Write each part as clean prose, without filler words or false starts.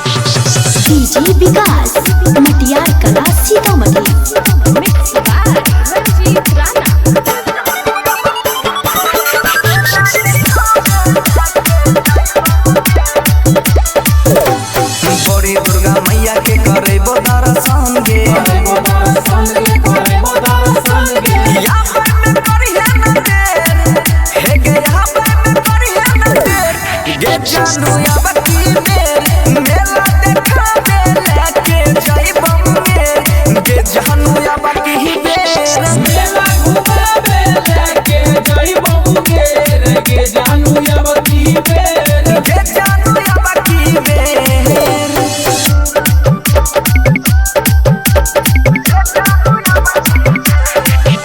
DJ Vikas Matiyar Kala Sitamarhi. Mix by Ranjit Rana. बड़ी दुर्गा मैया के करेबो दर्शन गे जानू अब की बेर मेला देखावे लेके जाइबम गे जानू अब की बेर मेला घुमावे लेके जाइबम गे जानू अब की बेर जानू अब की बेर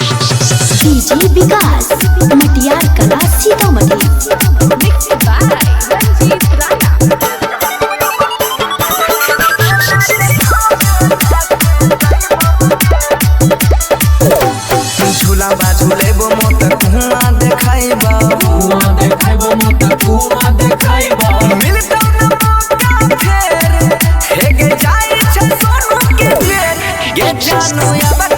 DJ Vikas Matiyar Kala Sitamarhi. Mix by Ranjit Rana. झूला बा झूलेबो मोट कुआं देखाइबा मिलतौ न मौका फेर हे गे जाई छ सोनू के फेर गे जानू अब